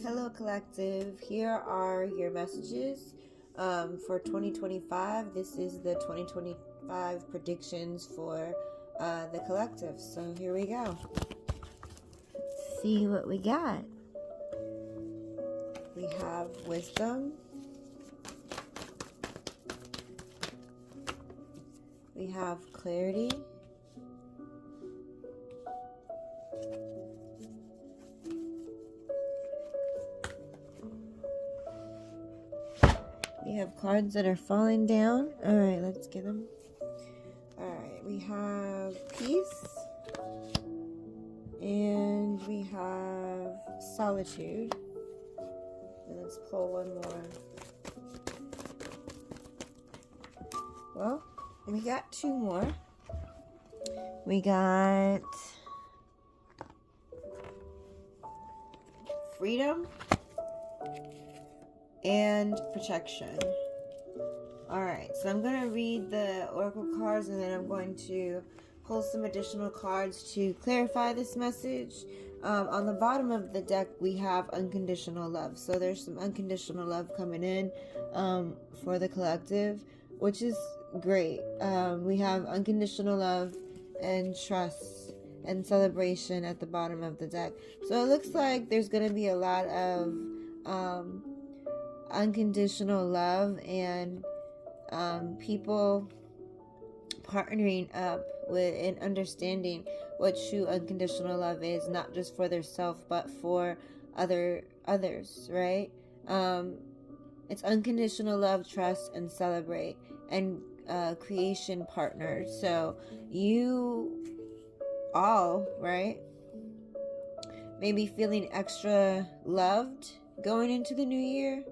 Hello, collective. Here are your messages for 2025. This is the 2025 predictions for the collective. So here we go. Let's see what we got. We have wisdom. We have clarity. We have cards that are falling down. Alright, let's get them. Alright, we have peace. And we have solitude. And let's pull one more. Well, we got two more. We got freedom and protection. Alright, so I'm going to read the oracle cards and then I'm going to pull some additional cards to clarify this message. On the bottom of the deck we have unconditional love. So there's some unconditional love coming in for the collective, which is great. We have unconditional love and trust and celebration at the bottom of the deck. So it looks like there's going to be a lot of unconditional love and people partnering up with and understanding what true unconditional love is, not just for their self but for others, right? It's unconditional love, trust, and celebrate, and creation partners. So you all, right, maybe feeling extra loved going into the new year,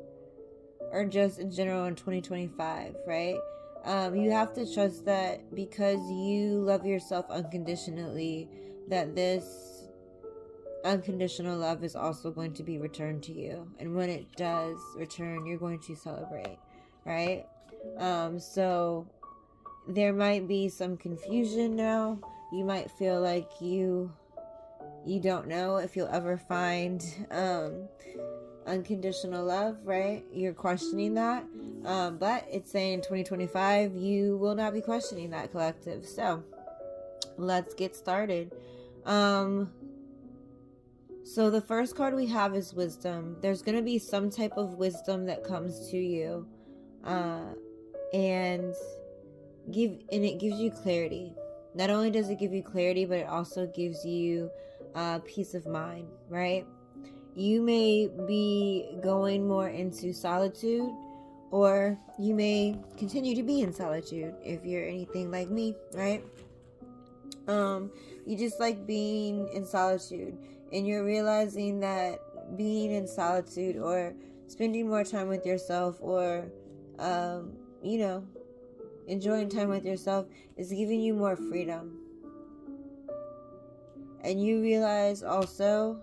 or just in general in 2025, right? You have to trust that because you love yourself unconditionally, that this unconditional love is also going to be returned to you. And when it does return, you're going to celebrate, right? So there might be some confusion now. You might feel like you don't know if you'll ever find unconditional love, right? You're questioning that, but it's saying 2025 you will not be questioning that, collective. So let's get started. So the first card we have is wisdom. There's going to be some type of wisdom that comes to you, and it gives you clarity. Not only does it give you clarity, but it also gives you peace of mind, right? You may be going more into solitude, or you may continue to be in solitude if you're anything like me, right? You just like being in solitude, and you're realizing that being in solitude or spending more time with yourself, or enjoying time with yourself is giving you more freedom. And you realize also,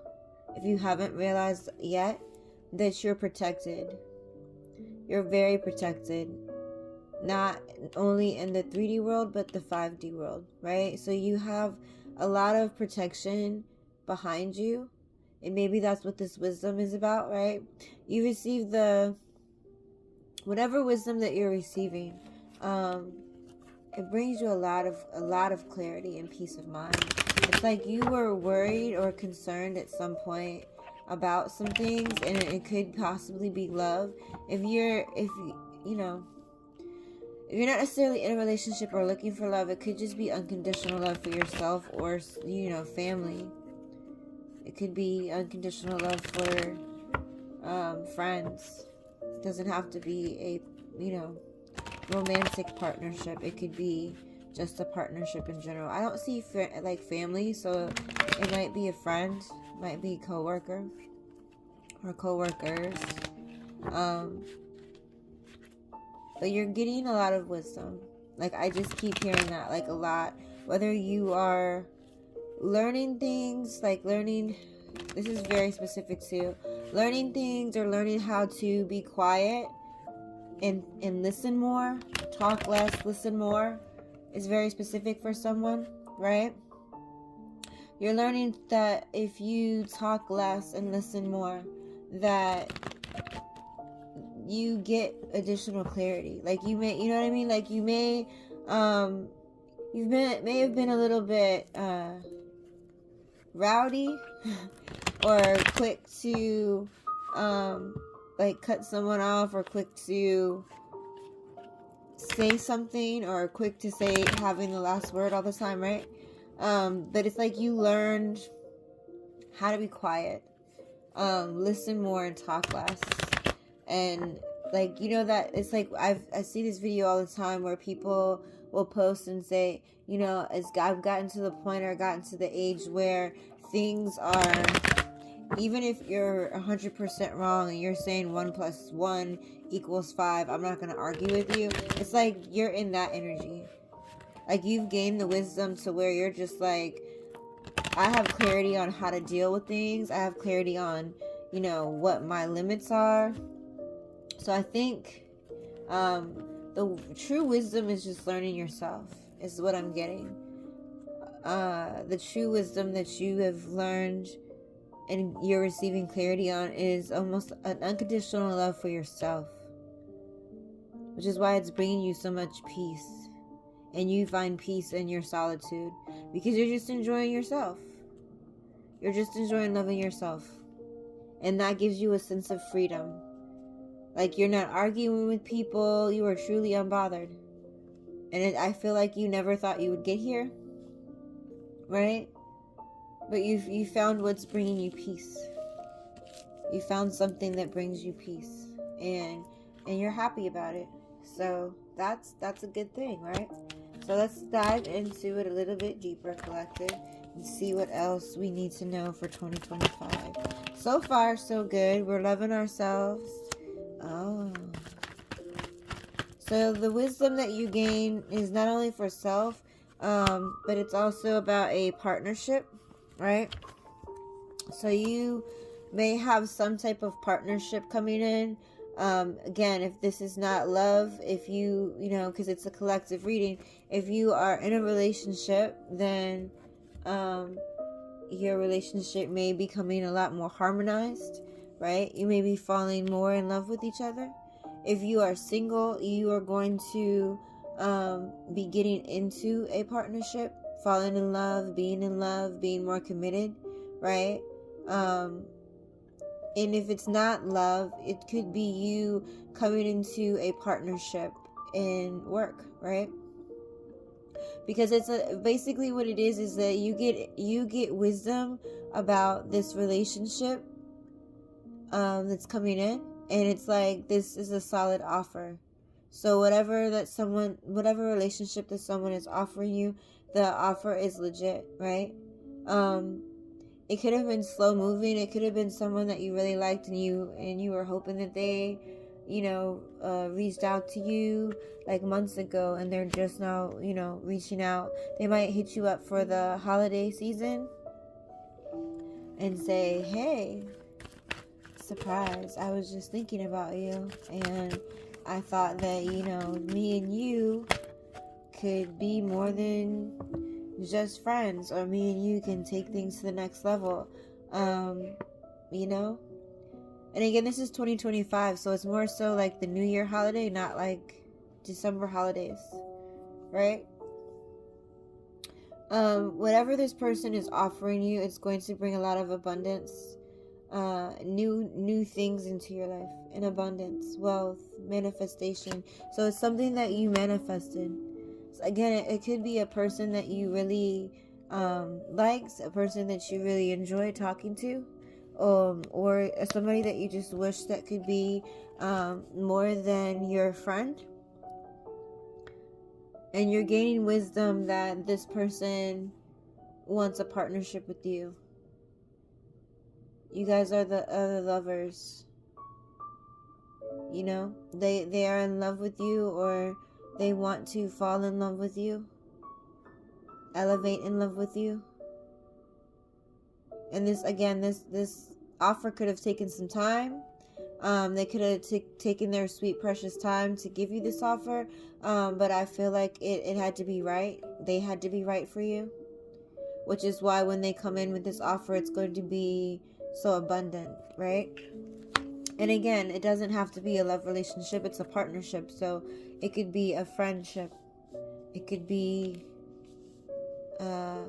if you haven't realized yet, that you're protected. You're very protected. Not only in the 3D world, but the 5D world, right? So you have a lot of protection behind you. And maybe that's what this wisdom is about, right? You receive whatever wisdom that you're receiving. It brings you a lot of clarity and peace of mind. It's like you were worried or concerned at some point about some things, and it could possibly be love. If you're not necessarily in a relationship or looking for love, it could just be unconditional love for yourself or family. It could be unconditional love for friends. It doesn't have to be a romantic partnership. It could be just a partnership in general. I don't see like family, so it might be a friend, might be a coworker or coworkers. But you're getting a lot of wisdom. Like, I just keep hearing that, like, a lot. Whether you are learning things, like learning, this is very specific too, learning things or learning how to be quiet and listen more, talk less, listen more, is very specific for someone, right? You're learning that if you talk less and listen more, that you get additional clarity. Like you may, you know what I mean? Like you may, may have been a little bit rowdy or quick to like cut someone off, or quick to say something, or quick to say having the last word all the time, right? But it's like you learned how to be quiet, listen more and talk less. And like, you know, that it's like I see this video all the time where people will post and say, you know, as I've gotten to the point, or gotten to the age where things are, even if you're 100% wrong and you're saying 1 + 1 = 5, I'm not going to argue with you. It's like you're in that energy. Like you've gained the wisdom to where you're just like, I have clarity on how to deal with things. I have clarity on, you know, what my limits are. So I think the true wisdom is just learning yourself, is what I'm getting. The true wisdom that you have learned and you're receiving clarity on is almost an unconditional love for yourself, which is why it's bringing you so much peace, and you find peace in your solitude because you're just enjoying yourself. You're just enjoying loving yourself, and that gives you a sense of freedom. Like you're not arguing with people, you are truly unbothered. And I feel like you never thought you would get here, right? But you found what's bringing you peace. You found something that brings you peace, and you're happy about it. So that's a good thing, right? So let's dive into it a little bit deeper, collective, and see what else we need to know for 2025. So far, so good. We're loving ourselves. Oh. So the wisdom that you gain is not only for self, but it's also about a partnership, right? So you may have some type of partnership coming in. Again, if this is not love, if you know, because it's a collective reading, if you are in a relationship, then your relationship may be becoming a lot more harmonized, right? You may be falling more in love with each other. If you are single, you are going to be getting into a partnership, falling in love, being more committed, right? And if it's not love, it could be you coming into a partnership in work, right? Because it's basically what it is that you get wisdom about this relationship that's coming in, and it's like, this is a solid offer. So whatever relationship that someone is offering you, the offer is legit, right? It could have been slow moving. It could have been someone that you really liked, and you were hoping that they, reached out to you like months ago, and they're just now, reaching out. They might hit you up for the holiday season and say, hey, surprise, I was just thinking about you, and I thought that, me and you could be more than just friends, or me and you can take things to the next level. And again, this is 2025, so it's more so like the New Year holiday, not like December holidays, right? Whatever this person is offering you, it's going to bring a lot of abundance, new things into your life, in abundance, wealth, manifestation. So it's something that you manifested. So again, it could be a person that you really likes, a person that you really enjoy talking to, or somebody that you just wish that could be more than your friend. And you're gaining wisdom that this person wants a partnership with you. You guys are the other lovers. They are in love with you, or they want to fall in love with you, elevate in love with you. And this offer could have taken some time. They could have taken their sweet, precious time to give you this offer. But I feel like it had to be right. They had to be right for you. Which is why when they come in with this offer, it's going to be so abundant, right? And again, it doesn't have to be a love relationship. It's a partnership. So it could be a friendship. It could be a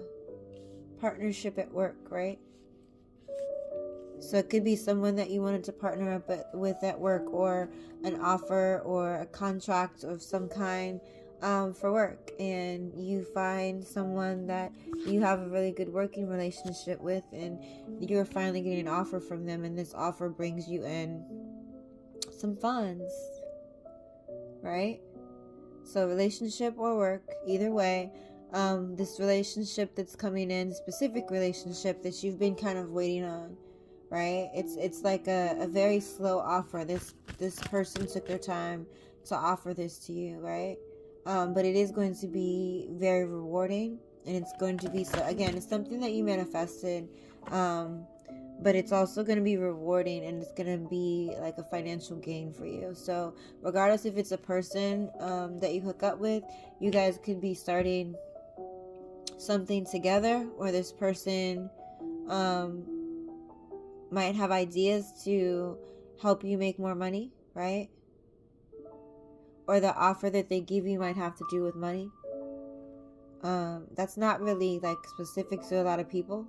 partnership at work, right? So it could be someone that you wanted to partner up with at work, or an offer or a contract of some kind for work. And you find someone that you have a really good working relationship with, and you're finally getting an offer from them, and this offer brings you in some funds, right? So relationship or work, either way, this relationship that's coming in, specific relationship that you've been kind of waiting on, right? It's like a very slow offer. This person took their time to offer this to you, right? But it is going to be very rewarding, and it's going to be, so again, it's something that you manifested, but it's also going to be rewarding, and it's going to be like a financial gain for you. So regardless if it's a person that you hook up with, you guys could be starting something together, or this person might have ideas to help you make more money, right? Or the offer that they give you might have to do with money. That's not really like specific to a lot of people.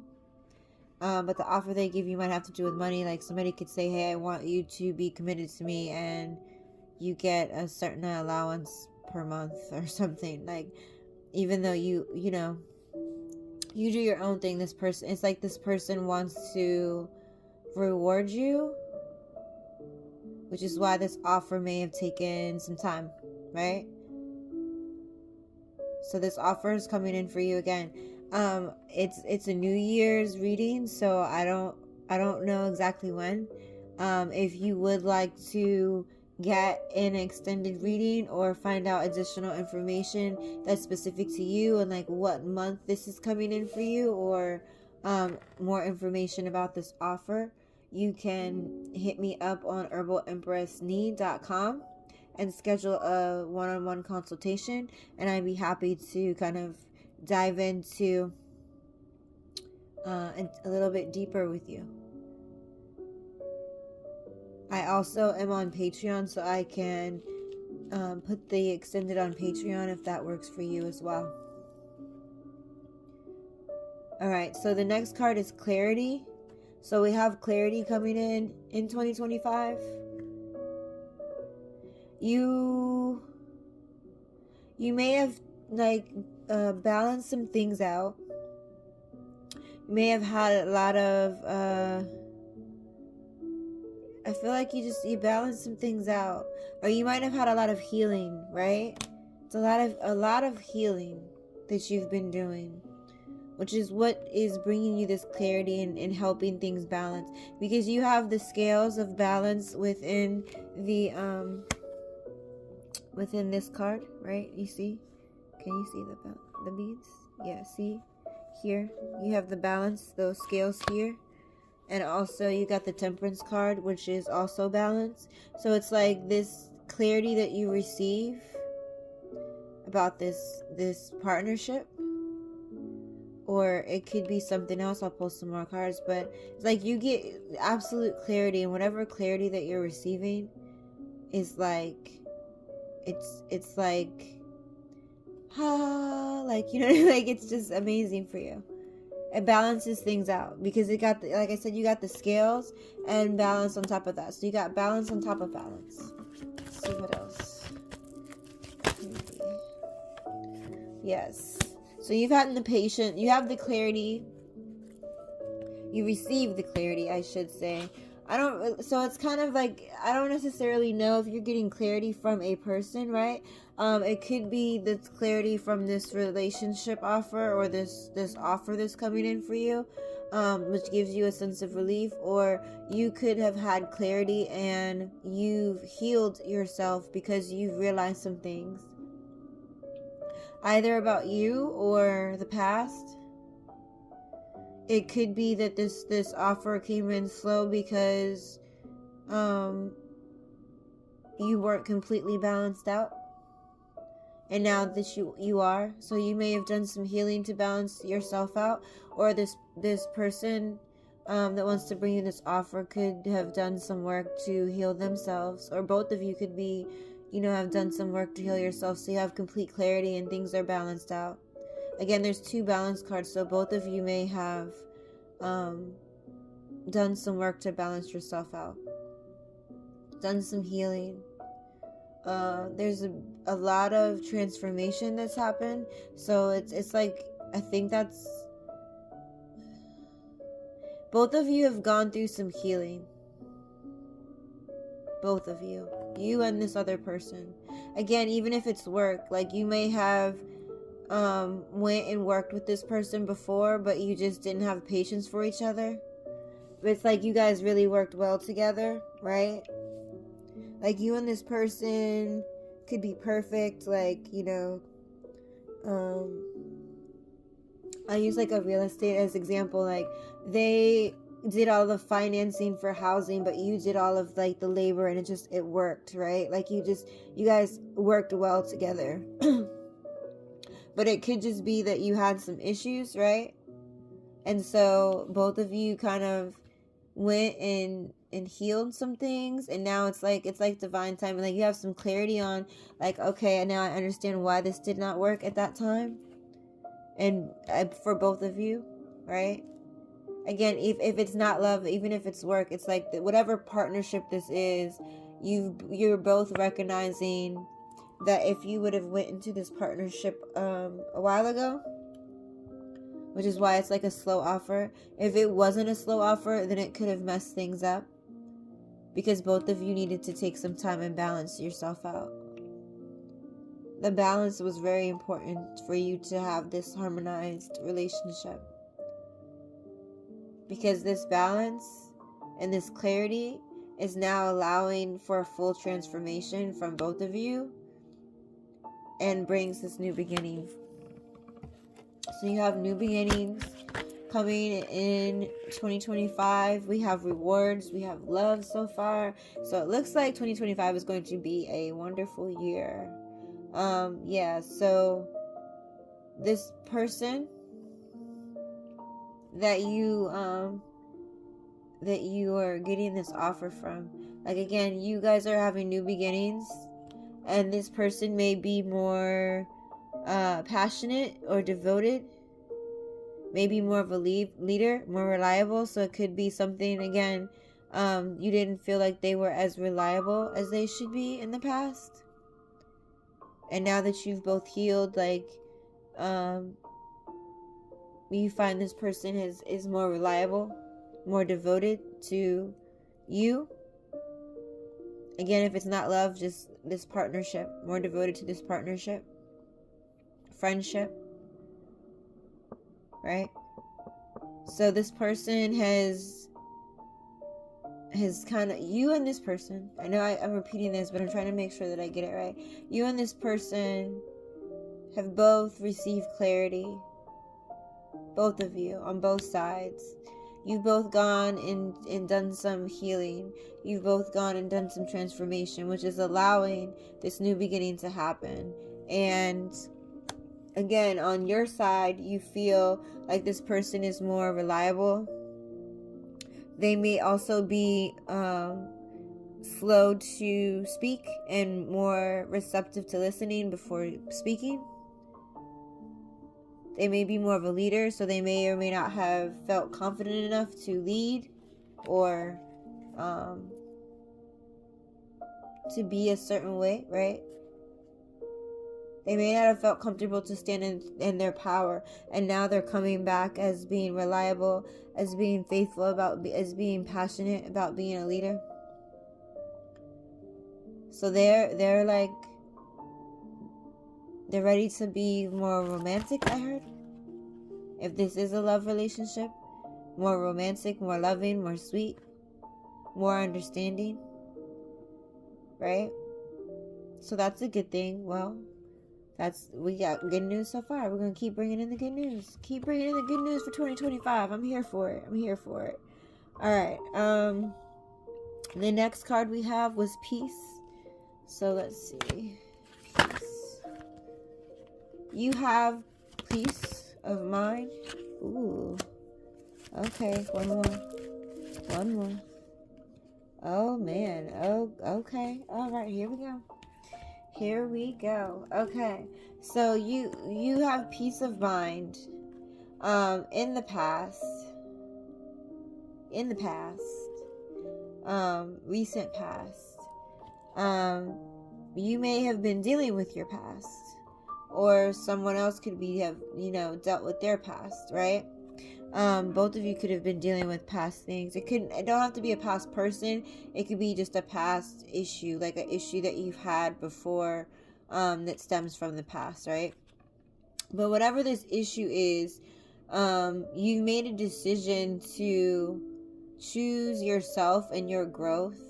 But the offer they give you might have to do with money. Like somebody could say, hey, I want you to be committed to me, and you get a certain allowance per month or something. Like, even though you do your own thing, this person, it's like this person wants to reward you, which is why this offer may have taken some time, right? So this offer is coming in for you again. It's a New Year's reading, so I don't know exactly when. If you would like to get an extended reading or find out additional information that's specific to you and like what month this is coming in for you, or more information about this offer, you can hit me up on herbalempressnee.com and schedule a one-on-one consultation, and I'd be happy to kind of dive into a little bit deeper with you. I also am on Patreon, so I can put the extended on Patreon if that works for you as well. Alright, so the next card is clarity. So we have clarity coming in 2025. You may have balanced some things out. You may have had a lot of I feel like you balanced some things out, or you might have had a lot of healing, right? It's a lot of healing that you've been doing, which is what is bringing you this clarity and helping things balance, because you have the scales of balance within the within this card, right? You see? Can you see the beads? Yeah, see? Here, you have the balance, those scales here. And also you got the Temperance card, which is also balance. So it's like this clarity that you receive about this partnership, or it could be something else. I'll pull some more cards, but it's like you get absolute clarity, and whatever clarity that you're receiving is like it's like like, you know, like it's just amazing for you. It balances things out, because it got like I said, you got the scales and balance on top of that. So you got balance on top of balance. Let's see what else. Yes. So you've had the patient, you have the clarity. You receive the clarity, I should say. So it's kind of like, I don't necessarily know if you're getting clarity from a person, right? It could be this clarity from this relationship offer, or this offer that's coming in for you, which gives you a sense of relief. Or you could have had clarity and you've healed yourself because you've realized some things, either about you or the past. It could be that this offer came in slow because you weren't completely balanced out, and now that you are. So you may have done some healing to balance yourself out, or this person that wants to bring you this offer could have done some work to heal themselves, or both of you could be, have done some work to heal yourself, so you have complete clarity and things are balanced out. Again, there's 2 balance cards, so both of you may have done some work to balance yourself out, done some healing. There's a lot of transformation that's happened, so it's like, I think that's, both of you have gone through some healing. Both of you. You and this other person. Again, even if it's work, like you may have went and worked with this person before, but you just didn't have patience for each other. But it's like you guys really worked well together, right? Like you and this person could be perfect, like, I use like a real estate as example. Like they did all the financing for housing, but you did all of like the labor, and it worked, right? Like you guys worked well together. But it could just be that you had some issues, right? And so both of you kind of went and healed some things, and now it's like divine time, and like you have some clarity on like, okay, and now I understand why this did not work at that time. And for both of you, right? Again, if it's not love, even if it's work, it's like whatever partnership this is, you're both recognizing that if you would have went into this partnership a while ago, which is why it's like a slow offer. If it wasn't a slow offer, then it could have messed things up, because both of you needed to take some time and balance yourself out. The balance was very important for you to have this harmonized relationship, because this balance and this clarity is now allowing for a full transformation from both of you and brings this new beginning. So you have new beginnings coming in 2025. We have rewards, we have love so far. So it looks like 2025 is going to be a wonderful year. So this person that you are getting this offer from, like again, you guys are having new beginnings, and this person may be more passionate or devoted, maybe more of a leader, more reliable. So it could be something, again, you didn't feel like they were as reliable as they should be in the past. And now that you've both healed, like, you find this person is more reliable, more devoted to you. Again, if it's not love, just this partnership, more devoted to this partnership, friendship, right? So this person has kind of, you and this person, I know I'm repeating this, but I'm trying to make sure that I get it right. You and this person have both received clarity, both of you, on both sides. You've both gone and done some healing. You've both gone and done some transformation, which is allowing this new beginning to happen. And again, on your side, you feel like this person is more reliable. They may also be slow to speak and more receptive to listening before speaking. They may be more of a leader, so they may or may not have felt confident enough to lead or to be a certain way, right? They may not have felt comfortable to stand in their power, and now they're coming back as being reliable, as being faithful, as being passionate about being a leader. So they're ready to be more romantic, I heard. If this is a love relationship, more romantic, more loving, more sweet, more understanding, right? So that's a good thing. Well, we got good news so far. We're going to keep bringing in the good news. Keep bringing in the good news for 2025. I'm here for it. All right. The next card we have was peace. So let's see. Peace. You have peace of mind. Ooh. Okay, one more. One more. Oh, man. Oh, okay. All right, here we go. Here we go. Okay. So you have peace of mind in the past. Recent past. You may have been dealing with your past, or someone else could have dealt with their past, right? Both of you could have been dealing with past things. It don't have to be a past person. It could be just a past issue, like an issue that you've had before, that stems from the past, right? But whatever this issue is, you made a decision to choose yourself and your growth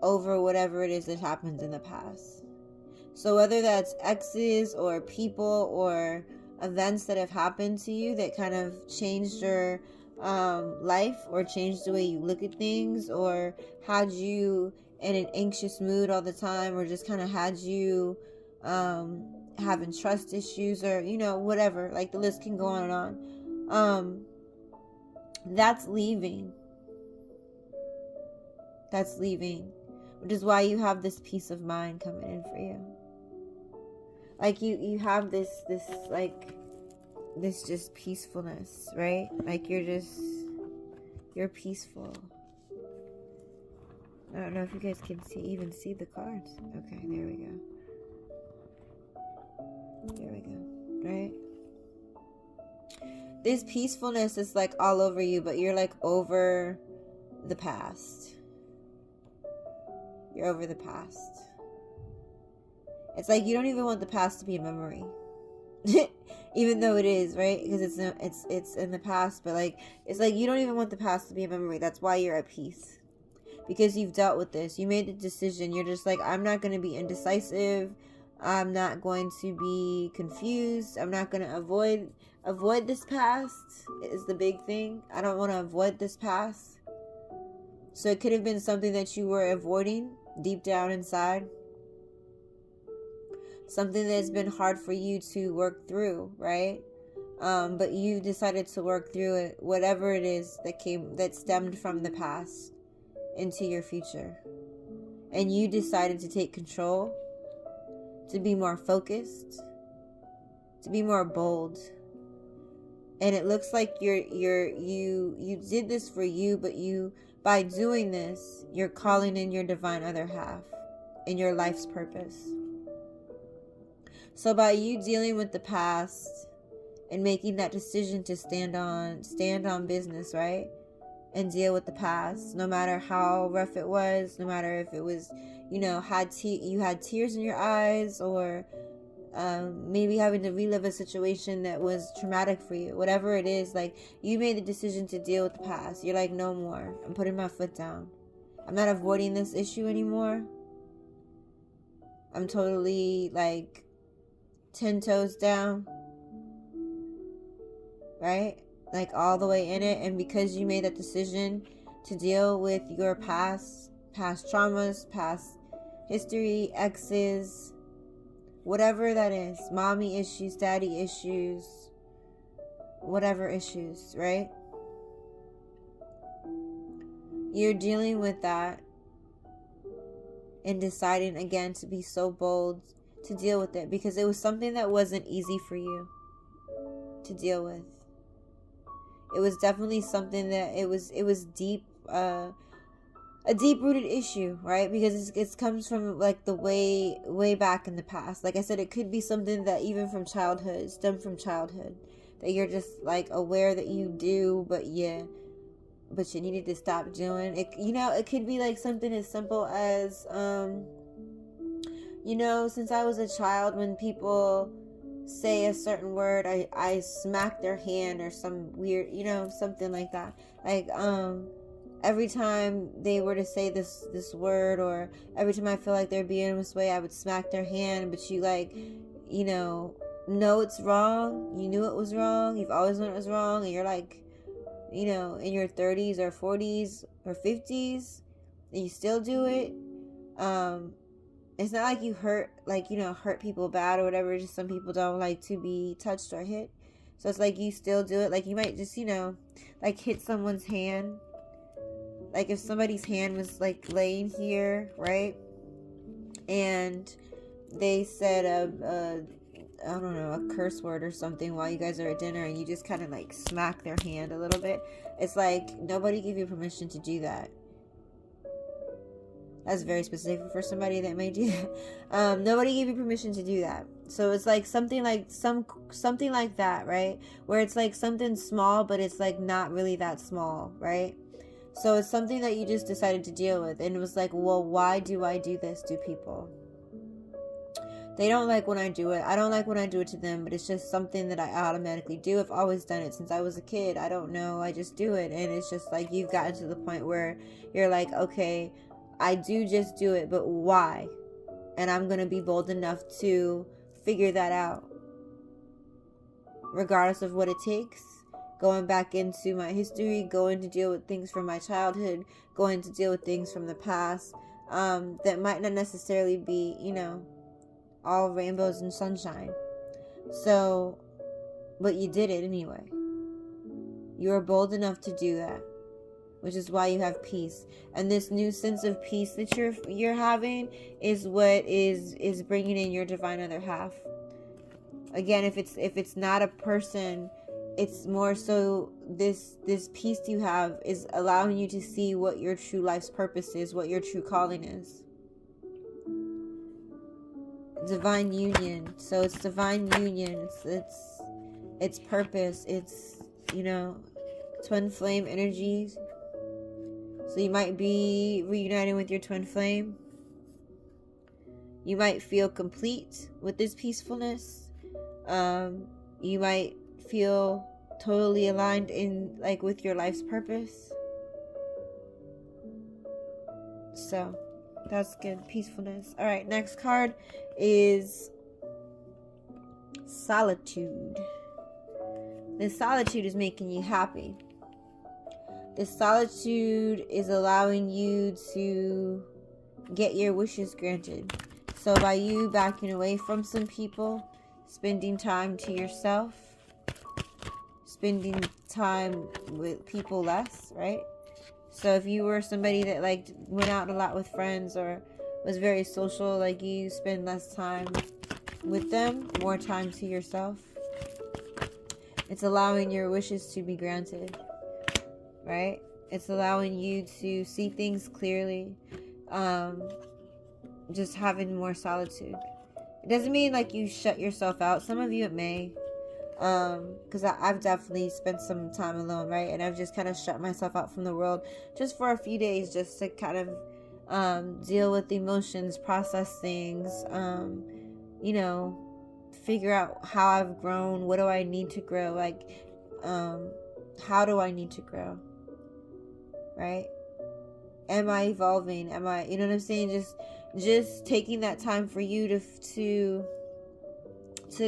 over whatever it is that happens in the past. So whether that's exes or people or events that have happened to you that kind of changed your life, or changed the way you look at things, or had you in an anxious mood all the time, or just kind of had you having trust issues, or whatever, like the list can go on and on. That's leaving, which is why you have this peace of mind coming in for you. Like you have this just peacefulness, right? Like you're peaceful. I don't know if you guys can even see the cards. Okay, there we go. Right? This peacefulness is like all over you, but you're like over the past. You're over the past. It's like you don't even want the past to be a memory. Even though it is, right? Because it's in the past, but like it's like you don't even want the past to be a memory. That's why you're at peace. Because you've dealt with this. You made the decision. You're just like, I'm not going to be indecisive. I'm not going to be confused. I'm not going to avoid this past is the big thing. I don't want to avoid this past. So it could have been something that you were avoiding deep down inside. Something that's been hard for you to work through, right? But you decided to work through it, whatever it is that stemmed from the past into your future. And you decided to take control, to be more focused, to be more bold. And it looks like you did this for you, but by doing this, you're calling in your divine other half in your life's purpose. So by you dealing with the past and making that decision to stand on business, right? And deal with the past, no matter how rough it was, no matter if it was, you had tears in your eyes, or maybe having to relive a situation that was traumatic for you, whatever it is, like you made the decision to deal with the past. You're like, no more. I'm putting my foot down. I'm not avoiding this issue anymore. I'm totally like 10 toes down, right? Like all the way in it. And because you made that decision to deal with your past traumas, past history, exes, whatever that is, mommy issues, daddy issues, whatever issues, right? You're dealing with that and deciding again to be so bold to deal with it, because it was something that wasn't easy for you to deal with. It was definitely something that it was deep, a deep-rooted issue, right? Because it comes from like the way back in the past. Like I said, it could be something that even from childhood, stemmed from childhood, that you're just like aware that you do, but you needed to stop doing it. It could be like something as simple as since I was a child, when people say a certain word, I smack their hand, or some weird, something like that. Like every time they were to say this word, or every time I feel like they're being this way, I would smack their hand. But you know it's wrong. You knew it was wrong. You've always known it was wrong, and you're like, in your 30s or 40s or 50s, and you still do it. It's not like you hurt people bad or whatever. Just some people don't like to be touched or hit. So it's like you still do it. Like you might just, like hit someone's hand Like if somebody's hand was like laying here, right? And they said I don't know, a curse word or something while you guys are at dinner, and you just kind of like smack their hand a little bit. It's like nobody gave you permission to do that. That's very specific for somebody that may do that. Nobody gave you permission to do that. So it's like something like that, right? Where it's like something small, but it's like not really that small, right? So it's something that you just decided to deal with, and it was like, well, why do I do this to people? They don't like when I do it. I don't like when I do it to them, but it's just something that I automatically do. I've always done it since I was a kid. I don't know. I just do it. And it's just like you've gotten to the point where you're like, okay, I do just do it, but why? And I'm going to be bold enough to figure that out. Regardless of what it takes. Going back into my history, going to deal with things from my childhood, going to deal with things from the past that might not necessarily be, all rainbows and sunshine. So, but you did it anyway. You were bold enough to do that, which is why you have peace. And this new sense of peace that you're having is what is bringing in your divine other half. Again, if it's not a person, it's more so this peace you have is allowing you to see what your true life's purpose is, what your true calling is. Divine union. So it's divine union. It's purpose. It's twin flame energies. So you might be reuniting with your twin flame. You might feel complete with this peacefulness. You might feel totally aligned with your life's purpose. So that's good. Peacefulness. All right, next card is solitude. This solitude is making you happy. This solitude is allowing you to get your wishes granted. So by you backing away from some people, spending time to yourself, spending time with people less, right? So if you were somebody that went out a lot with friends or was very social, you spend less time with them, more time to yourself. It's allowing your wishes to be granted, right? It's allowing you to see things clearly. Just having more solitude. It doesn't mean you shut yourself out. Some of you it may. Because I've definitely spent some time alone, right? And I've just kind of shut myself out from the world just for a few days, just to kind of deal with emotions, process things, figure out how I've grown. What do I need to grow? How do I need to grow? Right? Am I evolving? Am I, you know what I'm saying? Just taking that time for you to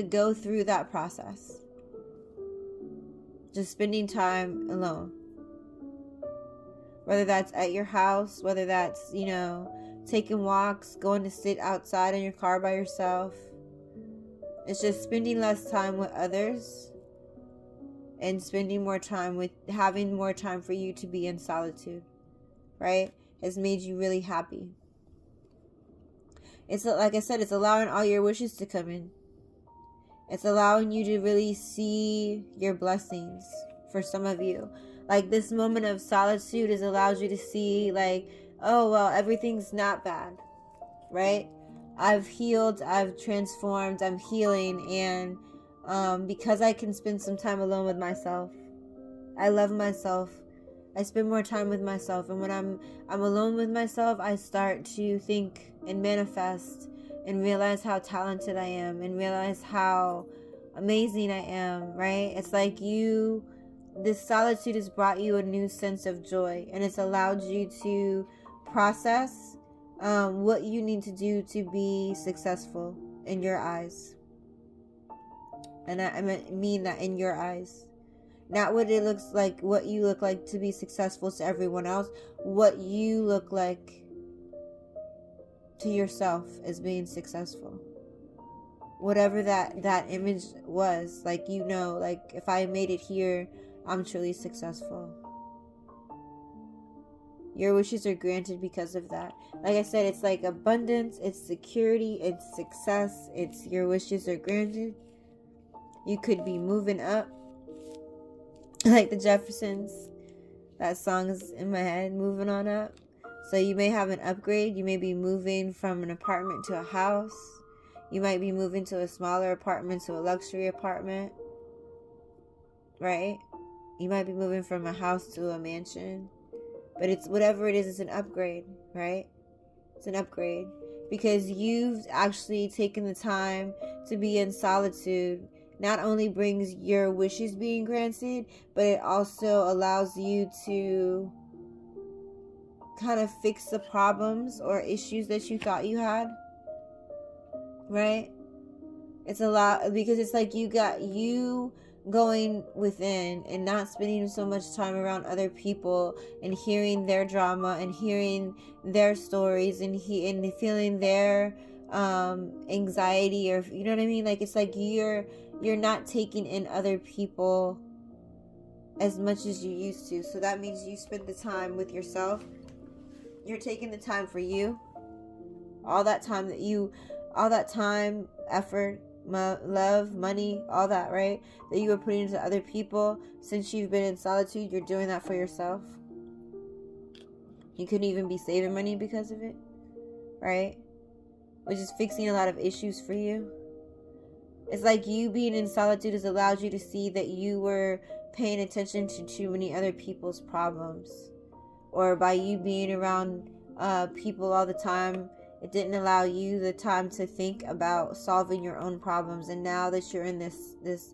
go through that process. Just spending time alone. Whether that's at your house, whether that's, taking walks, going to sit outside in your car by yourself. It's just spending less time with others and spending more time having more time for you to be in solitude, right? Has made you really happy. It's like I said, it's allowing all your wishes to come in. It's allowing you to really see your blessings for some of you. This moment of solitude has allowed you to see oh, well, everything's not bad, right? I've healed, I've transformed, I'm healing. And because I can spend some time alone with myself, I love myself. I spend more time with myself. And when I'm alone with myself, I start to think and manifest and realize how talented I am and realize how amazing I am, right? It's this solitude has brought you a new sense of joy, and it's allowed you to process what you need to do to be successful in your eyes. And I mean that in your eyes. Not what it looks like, what you look like to be successful to everyone else, what you look like to yourself as being successful. Whatever that image was, if I made it here, I'm truly successful. Your wishes are granted because of that. Like I said, it's like abundance, it's security, it's success, it's your wishes are granted. You could be moving up. Like the Jeffersons. That song is in my head, moving on up. So you may have an upgrade. You may be moving from an apartment to a house. You might be moving to a smaller apartment to a luxury apartment. Right? You might be moving from a house to a mansion. But it's whatever it is, it's an upgrade, right? It's an upgrade. Because you've actually taken the time to be in solitude. Not only brings your wishes being granted, but it also allows you to kind of fix the problems or issues that you thought you had. Right? It's a lot, because it's like you got you going within and not spending so much time around other people and hearing their drama and hearing their stories and feeling their anxiety, or you know what I mean? Like, it's like you're not taking in other people as much as you used to. So that means you spend the time with yourself. You're taking the time for you. All that time, effort, love, money, all that, right? That you were putting into other people. Since you've been in solitude, you're doing that for yourself. You couldn't even be saving money because of it, right? Which is fixing a lot of issues for you. It's like you being in solitude has allowed you to see that you were paying attention to too many other people's problems. Or by you being around people all the time, it didn't allow you the time to think about solving your own problems. And now that you're in this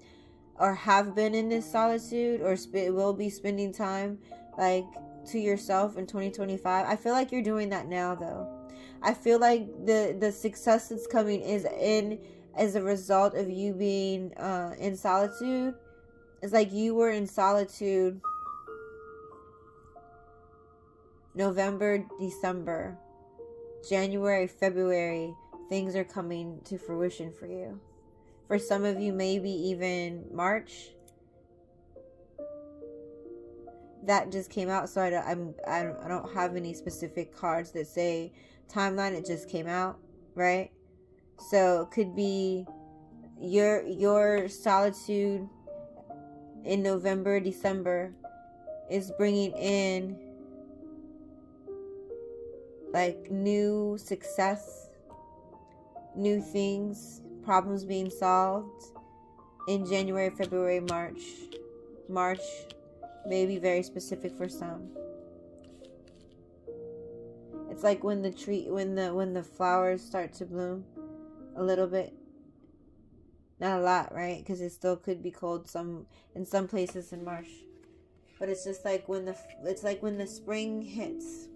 or have been in this solitude, or will be spending time like to yourself in 2025, I feel like you're doing that now, though. I feel like the success that's coming is as a result of you being in solitude. It's like you were in solitude November, December, January, February. Things are coming to fruition for you. For some of you, maybe even March. That just came out, so I don't have any specific cards that say timeline. It just came out, right? So it could be your solitude in November, December is bringing in like new success, new things, problems being solved in January, February, March. March may be very specific for some. It's like when the flowers start to bloom a little bit. Not a lot, right? Because it still could be cold in some places in March. But it's just like when the spring hits.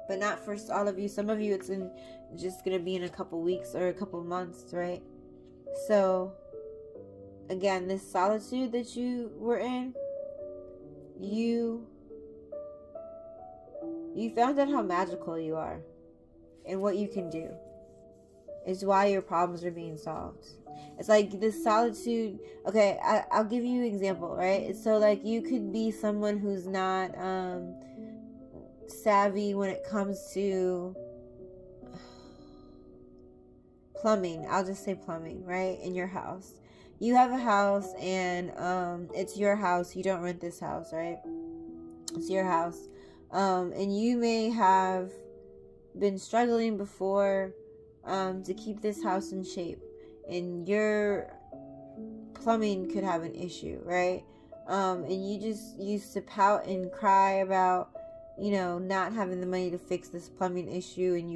But not for all of you. Some of you, it's just going to be in a couple weeks or a couple months, right? So, again, this solitude that you were in, you found out how magical you are and what you can do. Is why your problems are being solved. It's like this solitude. Okay, I'll give you an example, right? So like you could be someone who's not savvy when it comes to plumbing. I'll just say plumbing, right? In your house. You have a house and it's your house. You don't rent this house, right? It's your house. And you may have been struggling before to keep this house in shape, and your plumbing could have an issue, right? And you just used to pout and cry about, not having the money to fix this plumbing issue, and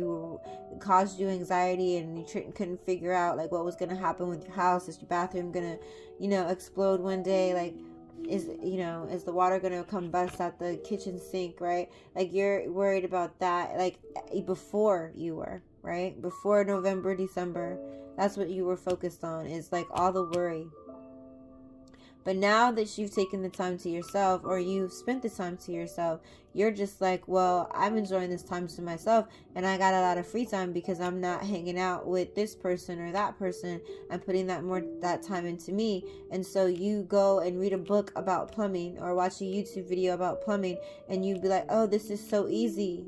it caused you anxiety, and you couldn't figure out like what was going to happen with your house. Is your bathroom going to, explode one day? Like, is the water going to come bust out the kitchen sink, right? Like you're worried about that, like before you were. Right? Before November, December, that's what you were focused on, is like all the worry. But now that you've taken the time to yourself, or you've spent the time to yourself, you're just like, well, I'm enjoying this time to myself, and I got a lot of free time because I'm not hanging out with this person or that person. I'm putting that time into me. And so you go and read a book about plumbing or watch a YouTube video about plumbing, and you be like, oh, this is so easy.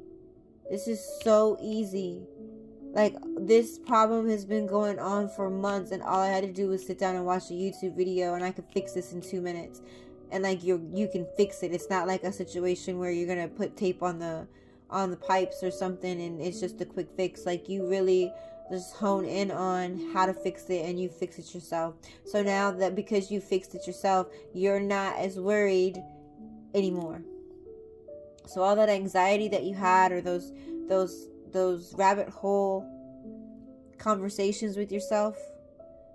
This is so easy. Like, this problem has been going on for months, and all I had to do was sit down and watch a YouTube video, and I could fix this in 2 minutes. And like, you can fix it. It's not like a situation where you're gonna put tape on the pipes or something and it's just a quick fix. Like, you really just hone in on how to fix it, and you fix it yourself. So now that, because you fixed it yourself, you're not as worried anymore. So all that anxiety that you had, or those rabbit hole conversations with yourself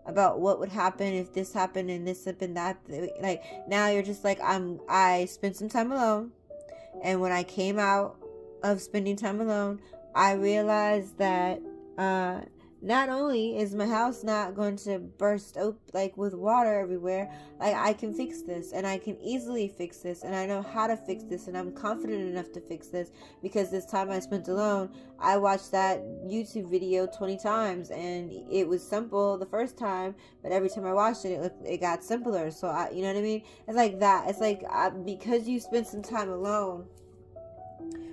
about what would happen if this happened and this happened, that, like, now you're just like, I spent some time alone, and when I came out of spending time alone, I realized that not only is my house not going to burst up like with water everywhere, like, I can fix this, and I can easily fix this, and I know how to fix this, and I'm confident enough to fix this, because this time I spent alone, I watched that YouTube video 20 times, and it was simple the first time, but every time I watched it, it got simpler. So you know what I mean? It's like that. It's like, because you spent some time alone,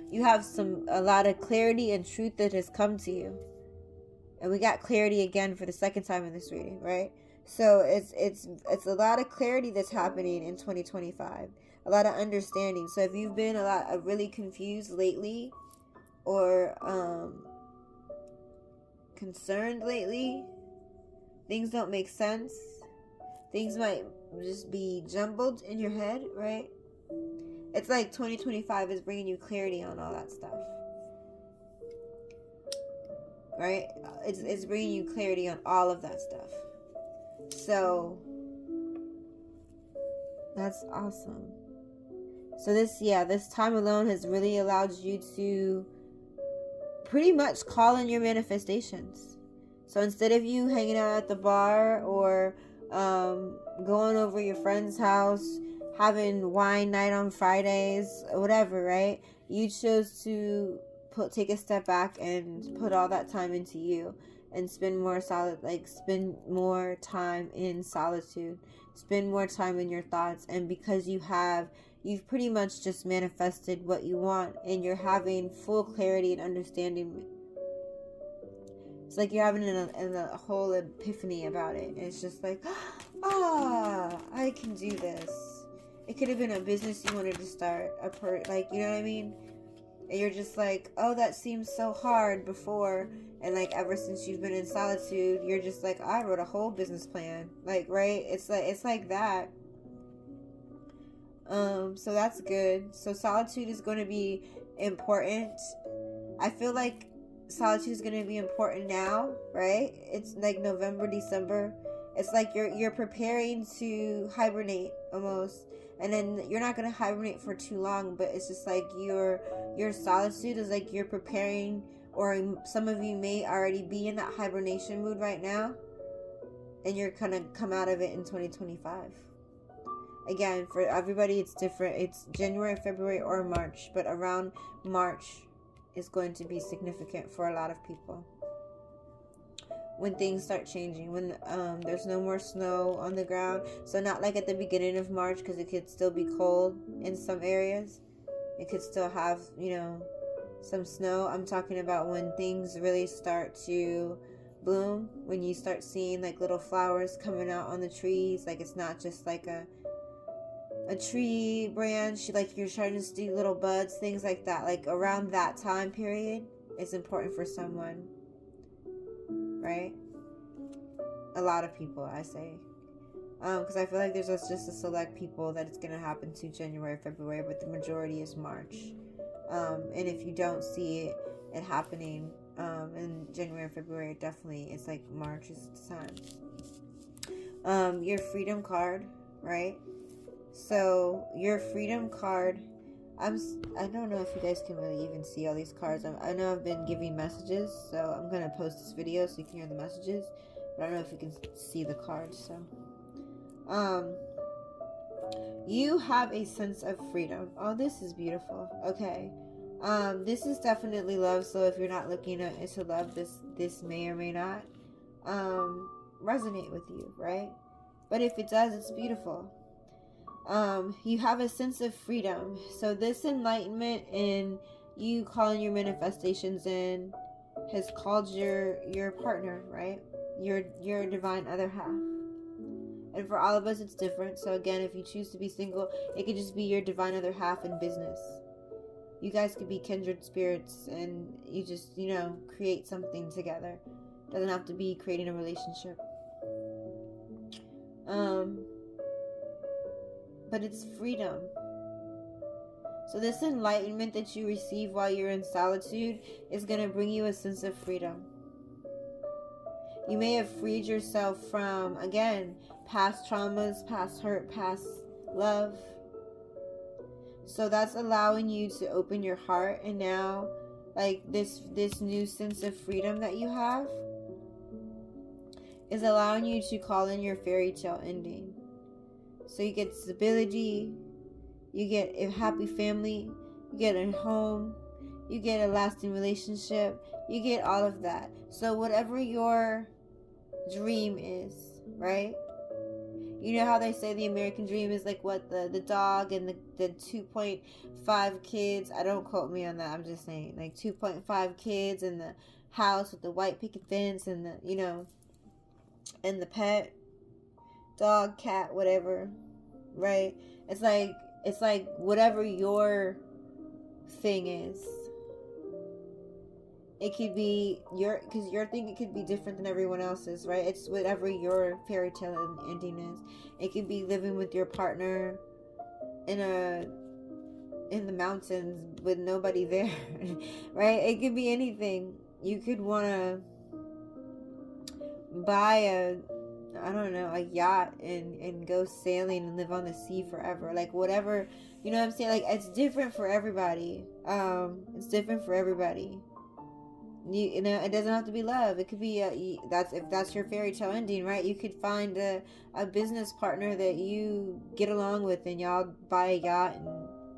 you have a lot of clarity and truth that has come to you. And we got clarity again for the second time in this reading, right? So it's a lot of clarity that's happening in 2025. A lot of understanding. So if you've been really confused lately, or concerned lately, things don't make sense. Things might just be jumbled in your head, right? It's like 2025 is bringing you clarity on all that stuff. Right? It's bringing you clarity on all of that stuff. So that's awesome. So this time alone has really allowed you to pretty much call in your manifestations. So instead of you hanging out at the bar, or going over your friend's house, having wine night on Fridays, or whatever, right? You chose to take a step back and put all that time into you, and spend more time in solitude, spend more time in your thoughts. And because you've pretty much just manifested what you want, and you're having full clarity and understanding. It's like you're having a whole epiphany about it, and it's just like, I can do this. It could have been a business you wanted to start, like, you know what I mean? And you're just like, oh, that seems so hard before. And like, ever since you've been in solitude, you're just like, I wrote a whole business plan. Like, right? It's like that. So that's good. So solitude is going to be important. I feel like solitude is going to be important now, right? It's like November, December. It's like you're preparing to hibernate almost. And then you're not going to hibernate for too long, but it's just like your solitude is like you're preparing, or some of you may already be in that hibernation mood right now, and you're going to come out of it in 2025. Again, for everybody, it's different. It's January, February, or March, but around March is going to be significant for a lot of people. When things start changing, when there's no more snow on the ground. So not like at the beginning of March, because it could still be cold in some areas. It could still have, some snow. I'm talking about when things really start to bloom, when you start seeing like little flowers coming out on the trees. Like, it's not just like a tree branch, like you're starting to see little buds, things like that. Like, around that time period is important for someone. Right? A lot of people, I say. Because I feel like there's just a select people that it's going to happen to January, February, but the majority is March. And if you don't see it happening in January, February, definitely it's like March is the time. Your freedom card, right? So your freedom card, I don't know if you guys can really even see all these cards. I know I've been giving messages, so I'm going to post this video so you can hear the messages. But I don't know if you can see the cards, so. You have a sense of freedom. Oh, this is beautiful. Okay. This is definitely love. So if you're not looking into love, this may or may not resonate with you, right? But if it does, it's beautiful. You have a sense of freedom. So this enlightenment and you calling your manifestations in has called your partner, right? Your divine other half. And for all of us, it's different. So again, if you choose to be single, it could just be your divine other half in business. You guys could be kindred spirits and you just, create something together. Doesn't have to be creating a relationship. But it's freedom. So this enlightenment that you receive while you're in solitude is going to bring you a sense of freedom. You may have freed yourself from, again, past traumas, past hurt, past love. So that's allowing you to open your heart, and now, like, this new sense of freedom that you have is allowing you to call in your fairy tale ending. So you get stability, you get a happy family, you get a home, you get a lasting relationship, you get all of that. So whatever your dream is, right? You know how they say the American dream is like what, the dog and the 2.5 kids. I don't quote me on that. I'm just saying, like 2.5 kids and the house with the white picket fence and the, and the pet, dog, cat, whatever, right? It's like whatever your thing is. It could be because your thing, it could be different than everyone else's, right? It's whatever your fairy tale ending is. It could be living with your partner in the mountains with nobody there, right? It could be anything. You could want to buy a yacht and go sailing and live on the sea forever. Like whatever, you know what I'm saying? Like it's different for everybody. It's different for everybody. It doesn't have to be love. It could be if that's your fairy tale ending, right? You could find a business partner that you get along with, and y'all buy a yacht and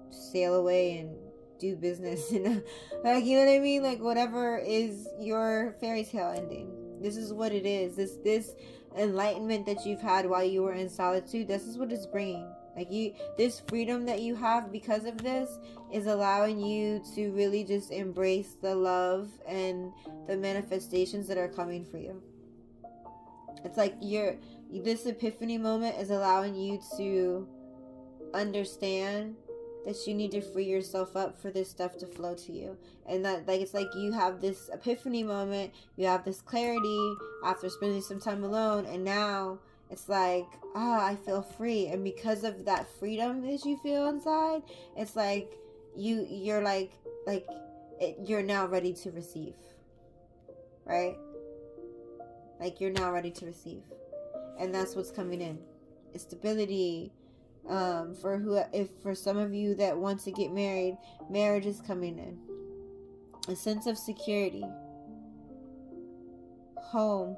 sail away and do business. Like, you know what I mean? Like whatever is your fairy tale ending. This is what it is. This enlightenment that you've had while you were in solitude. This is what it's bringing. Like this freedom that you have because of this is allowing you to really just embrace the love and the manifestations that are coming for you. It's like this epiphany moment is allowing you to understand that you need to free yourself up for this stuff to flow to you. And that, like, it's like you have this epiphany moment, you have this clarity after spending some time alone, and now it's like, I feel free. And because of that freedom that you feel inside, it's like you're you're now ready to receive, right? Like you're now ready to receive, and that's what's coming in. It's stability. For some of you that want to get married, marriage is coming in. A sense of security, home,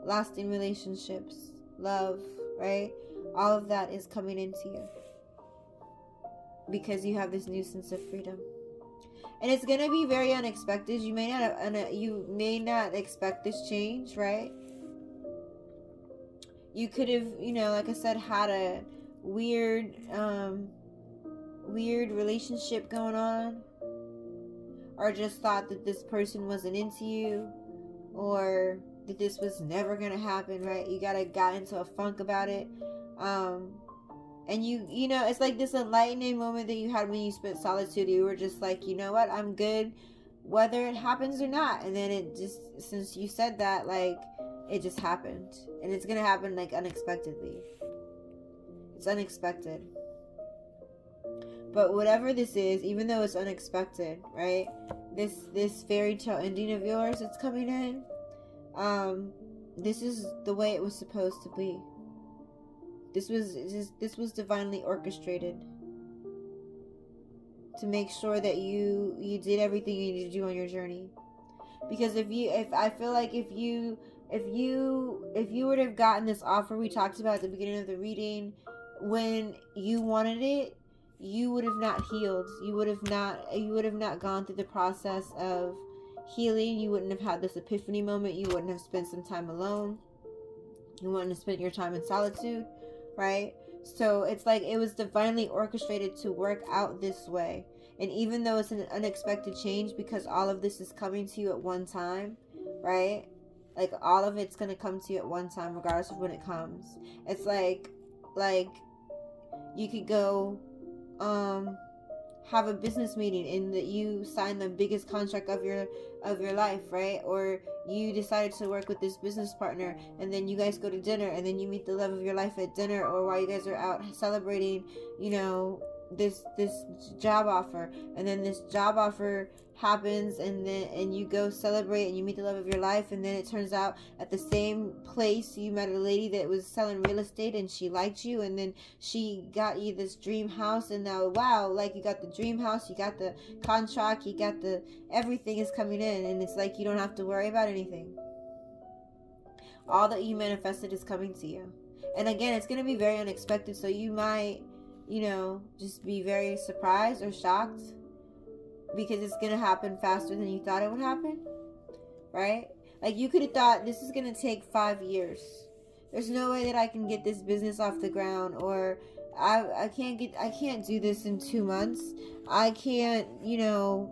lasting relationships, love, right? All of that is coming into you because you have this new sense of freedom. And it's going to be very unexpected. You may not expect this change, right? You could have, like I said, had a weird relationship going on, or just thought that this person wasn't into you, or that this was never gonna happen, right? You got into a funk about it, and it's like this enlightening moment that you had when you spent solitude. You were just like, you know what, I'm good whether it happens or not. And then it just, since you said that, like, it just happened, and it's gonna happen like unexpectedly. It's unexpected. But whatever this is, even though it's unexpected, right? This fairy tale ending of yours that's coming in, this is the way it was supposed to be. This was divinely orchestrated to make sure that you did everything you needed to do on your journey. Because if I feel like if you were to have gotten this offer we talked about at the beginning of the reading, when you wanted it, you would have not healed. You would have not gone through the process of healing. You wouldn't have had this epiphany moment. You wouldn't have spent some time alone. You wouldn't have spent your time in solitude, right? So it's like it was divinely orchestrated to work out this way. And even though it's an unexpected change, because all of this is coming to you at one time, right? Like all of it's going to come to you at one time, regardless of when it comes. It's like you could go have a business meeting and that you sign the biggest contract of your life, right? Or you decided to work with this business partner, and then you guys go to dinner, and then you meet the love of your life at dinner, or while you guys are out celebrating, you know, this job offer, and then this job offer happens, and you go celebrate and you meet the love of your life, and then it turns out at the same place you met a lady that was selling real estate and she liked you, and then she got you this dream house, and now wow, like you got the dream house, you got the contract, you got the everything is coming in, and it's like you don't have to worry about anything. All that you manifested is coming to you. And again, it's going to be very unexpected, so you might, you know, just be very surprised or shocked, because it's going to happen faster than you thought it would happen, right? Like you could have thought this is going to take 5 years. There's no way that I can get this business off the ground, or I can't do this in 2 months. I can't, you know,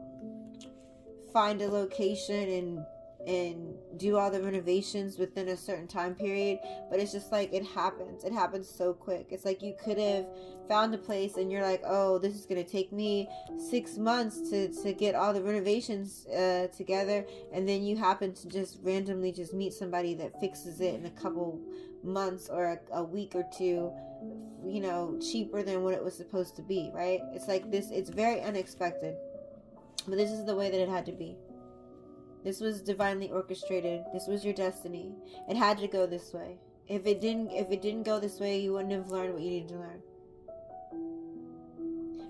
find a location and do all the renovations within a certain time period. But it's just like it happens so quick. It's like you could have found a place and you're like, oh, this is gonna take me 6 months to get all the renovations together, and then you happen to just randomly just meet somebody that fixes it in a couple months or a week or two, you know, cheaper than what it was supposed to be, right? It's like this, it's very unexpected, but this is the way that it had to be. This was divinely orchestrated. This was your destiny. It had to go this way. If it didn't go this way, you wouldn't have learned what you needed to learn.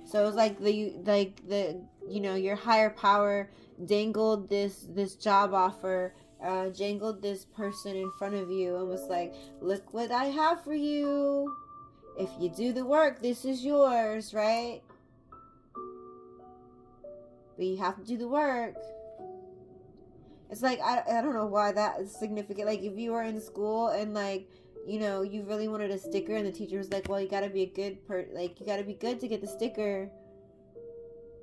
So it was like the you know, your higher power dangled this job offer, jangled this person in front of you, and was like, look what I have for you. If you do the work, this is yours, right? But you have to do the work. It's like, I don't know why that is significant. Like, if you were in school and, like, you know, you really wanted a sticker, and the teacher was like, well, you gotta be a good you gotta be good to get the sticker.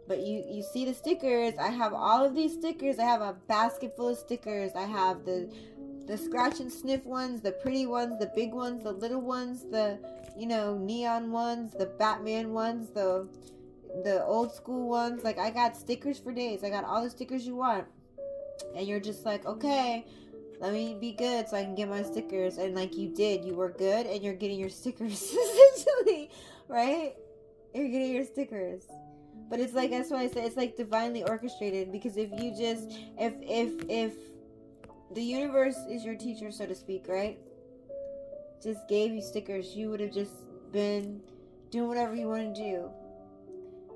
But you see the stickers. I have all of these stickers. I have a basket full of stickers. I have the scratch and sniff ones, the pretty ones, the big ones, the little ones, the, you know, neon ones, the Batman ones, the old school ones. Like, I got stickers for days. I got all the stickers you want. And you're just like, okay, let me be good so I can get my stickers. And like you did, you were good, and you're getting your stickers essentially, right? You're getting your stickers. But it's like, that's why I say it's like divinely orchestrated, because if you just, if the universe is your teacher, so to speak, right? Just gave you stickers, you would have just been doing whatever you want to do.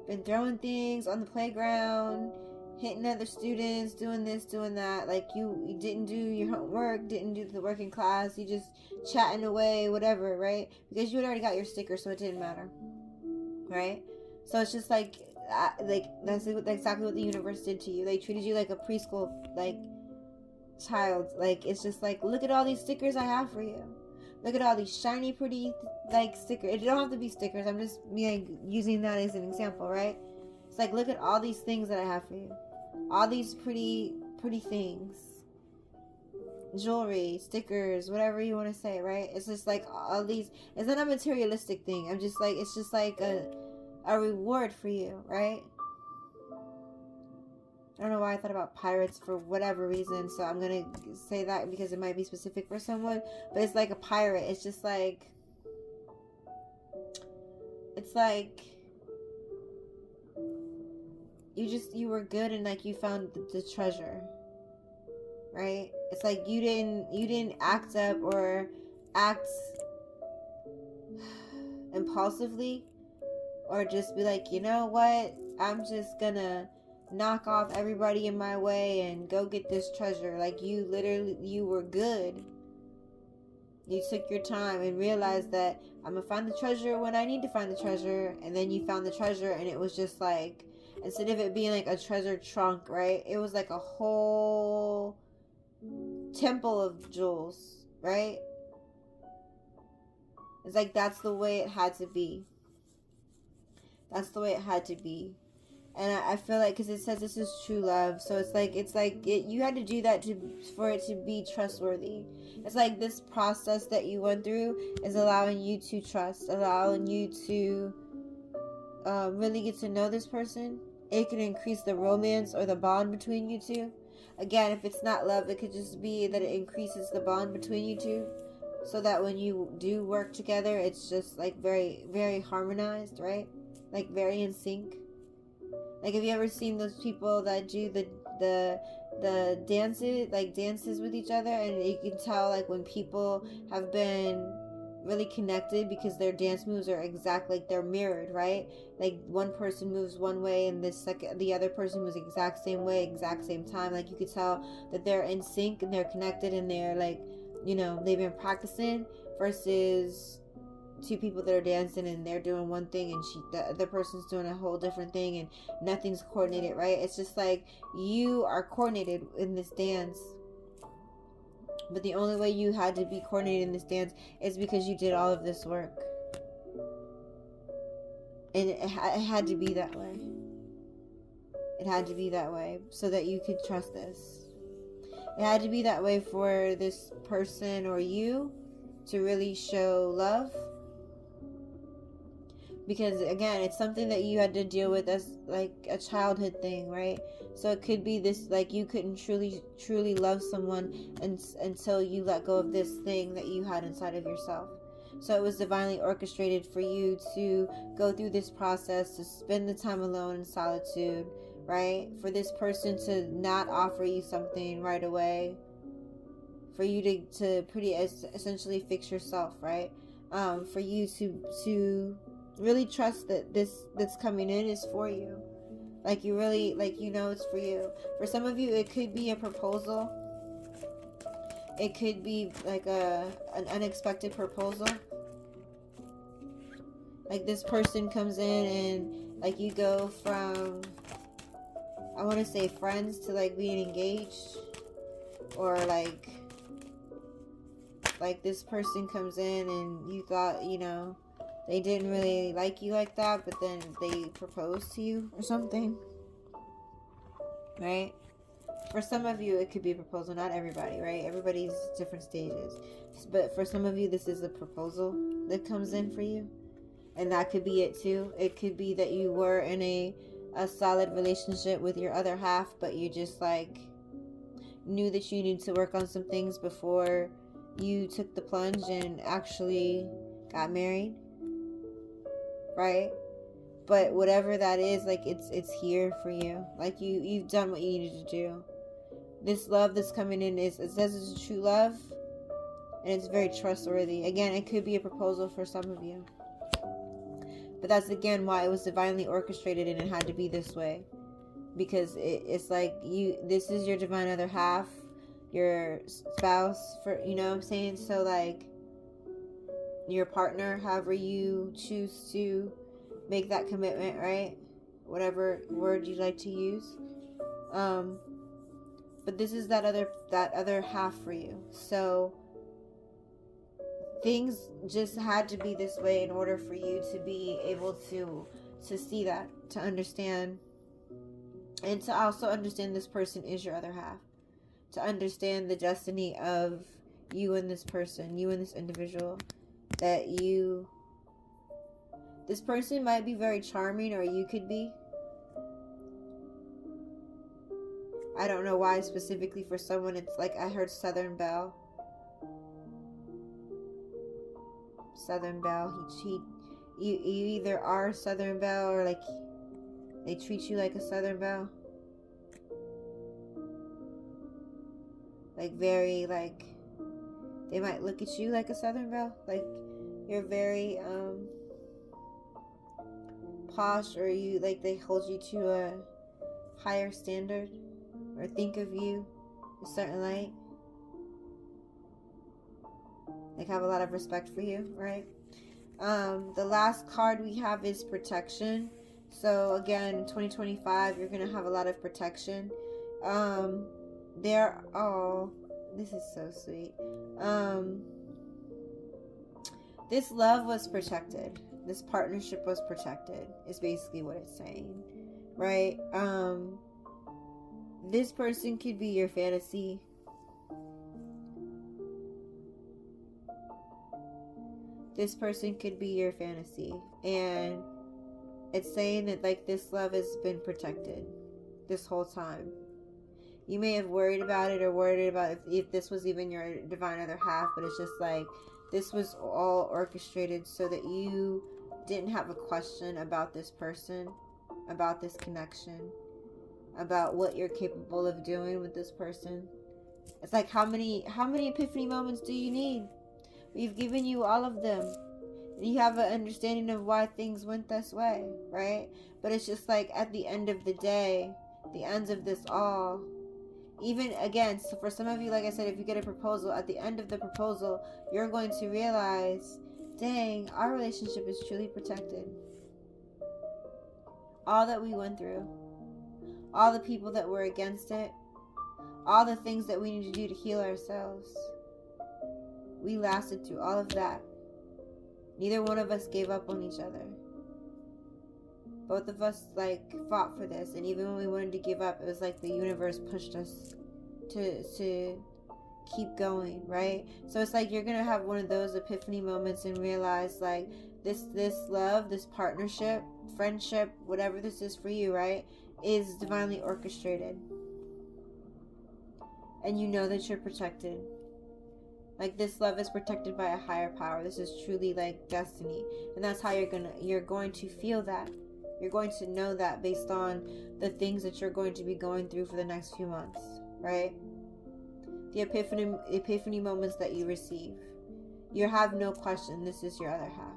Been throwing things on the playground, hitting other students, doing this, doing that. Like you didn't do your homework, didn't do the work in class, you just chatting away, whatever, right? Because you had already got your sticker, so it didn't matter, right? So it's just like that's exactly what the universe did to you. They treated you like a preschool, like, child. Like, it's just like, look at all these stickers I have for you. Look at all these shiny, pretty, like, stickers. It don't have to be stickers. I'm just using that as an example, right? It's like, look at all these things that I have for you. All these pretty things. Jewelry, stickers, whatever you want to say, right? It's just like all these. It's not a materialistic thing. I'm just like, it's just like a reward for you, right? I don't know why I thought about pirates for whatever reason, so I'm gonna say that because it might be specific for someone. But it's like a pirate. It's just like, it's like you were good, and like you found the treasure, right? It's like you didn't act up or act impulsively, or just be like, you know what, I'm just gonna knock off everybody in my way and go get this treasure. Like, you were good. You took your time and realized that I'm gonna find the treasure when I need to find the treasure. And then you found the treasure, and it was just like, instead of it being like a treasure trunk, right? It was like a whole temple of jewels, right? It's like that's the way it had to be. That's the way it had to be. And I feel like, because it says this is true love, so it's like you had to do that for it to be trustworthy. It's like this process that you went through is allowing you to trust, allowing you to really get to know this person. It can increase the romance or the bond between you two. Again, if it's not love, it could just be that it increases the bond between you two, so that when you do work together, it's just like very, very harmonized, right? Like very in sync. Like, have you ever seen those people that do the dances with each other, and you can tell like when people have been really connected because their dance moves are exact, like they're mirrored, right? Like one person moves one way and the other person moves the exact same way, exact same time. Like you could tell that they're in sync and they're connected and they're like, you know, they've been practicing, versus two people that are dancing and they're doing one thing and the other person's doing a whole different thing and nothing's coordinated, right? It's just like you are coordinated in this dance, but the only way you had to be coordinated in this dance is because you did all of this work, and it had to be that way. It had to be that way so that you could trust this. It had to be that way for this person or you to really show love. Because again, it's something that you had to deal with as like a childhood thing, right? So it could be this, like you couldn't truly love someone until you let go of this thing that you had inside of yourself. So it was divinely orchestrated for you to go through this process, to spend the time alone in solitude, right? For this person to not offer you something right away, for you to pretty essentially fix yourself, right? For you to really trust that this that's coming in is for you. Like you really, like, you know, it's for you. For some of you, it could be a proposal. It could be like an unexpected proposal. Like this person comes in and like you go from, I want to say friends to like being engaged, or like this person comes in and you thought, you know, they didn't really like you like that, but then they proposed to you or something, right? For some of you, it could be a proposal. Not everybody, right? Everybody's different stages. But for some of you, this is a proposal that comes in for you. And that could be it too. It could be that you were in a solid relationship with your other half, but you just like knew that you needed to work on some things before you took the plunge and actually got married, right? But whatever that is, like it's here for you. Like you've done what you needed to do. This love that's coming in it says it's a true love, and it's very trustworthy. Again, it could be a proposal for some of you, but that's again why it was divinely orchestrated and it had to be this way, because it's like this is your divine other half, your spouse, for, you know what I'm saying? So like your partner, however you choose to make that commitment, right? Whatever word you like to use. But this is that other half for you. So things just had to be this way in order for you to be able to see that, to understand, and to also understand this person is your other half, to understand the destiny of you and this person, you and this individual, that this person might be very charming, or you could be. I don't know why specifically for someone it's like I heard Southern Belle. Southern Belle. You either are Southern Belle or like they treat you like a Southern Belle. Like very like they might look at you like a Southern Belle. Like you're very posh, or you like they hold you to a higher standard, or think of you a certain light. like have a lot of respect for you, right? The last card we have is protection. So again, 2025, you're gonna have a lot of protection. This is so sweet. This love was protected. This partnership was protected, is basically what it's saying, right? This person could be your fantasy. This person could be your fantasy. And it's saying that like this love has been protected this whole time. You may have worried about it or worried about if this was even your divine other half, but it's just like this was all orchestrated so that you didn't have a question about this person, about this connection, about what you're capable of doing with this person. It's like how many epiphany moments do you need? We've given you all of them. You have an understanding of why things went this way, right? But it's just like at the end of the day, the ends of this all, even again, so for some of you, like I said, if you get a proposal, at the end of the proposal, you're going to realize, dang, our relationship is truly protected. All that we went through, all the people that were against it, all the things that we need to do to heal ourselves, we lasted through all of that. Neither one of us gave up on each other. Both of us like fought for this, and even when we wanted to give up, it was like the universe pushed us to keep going, right? So it's like you're gonna have one of those epiphany moments and realize like this love, this partnership, friendship, whatever this is for you, right, is divinely orchestrated, and you know that you're protected. Like this love is protected by a higher power. This is truly like destiny, and that's how you're going to feel that. You're going to know that based on the things that you're going to be going through for the next few months, right? The epiphany moments that you receive. You have no question, this is your other half.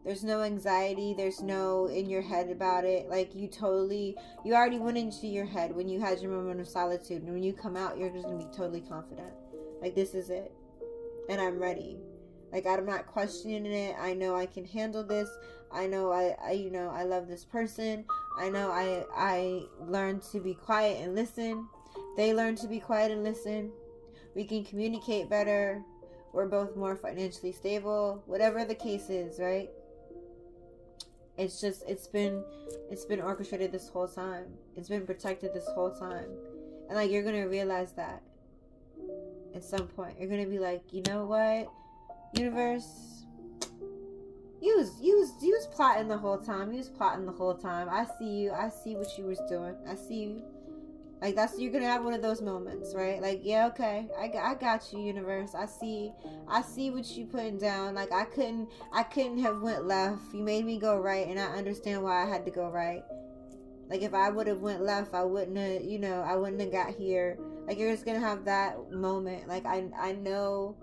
There's no anxiety, there's no in your head about it. Like you already went into your head when you had your moment of solitude. And when you come out, you're just going to be totally confident. Like this is it. And I'm ready. Like I'm not questioning it. I know I can handle this. I know I love this person. I know I learned to be quiet and listen. They learn to be quiet and listen. We can communicate better. We're both more financially stable. Whatever the case is, right? It's just it's been orchestrated this whole time. It's been protected this whole time. And like you're gonna realize that at some point. You're gonna be like, you know what? Universe, you was plotting the whole time. You was plotting the whole time. I see you. I see what you was doing. I see you. Like you're gonna have one of those moments, right? Like, yeah, okay, I got you, universe. I see what you putting down. Like I couldn't have went left. You made me go right, and I understand why I had to go right. Like if I would have went left, I wouldn't have got here. Like you're just gonna have that moment. Like I know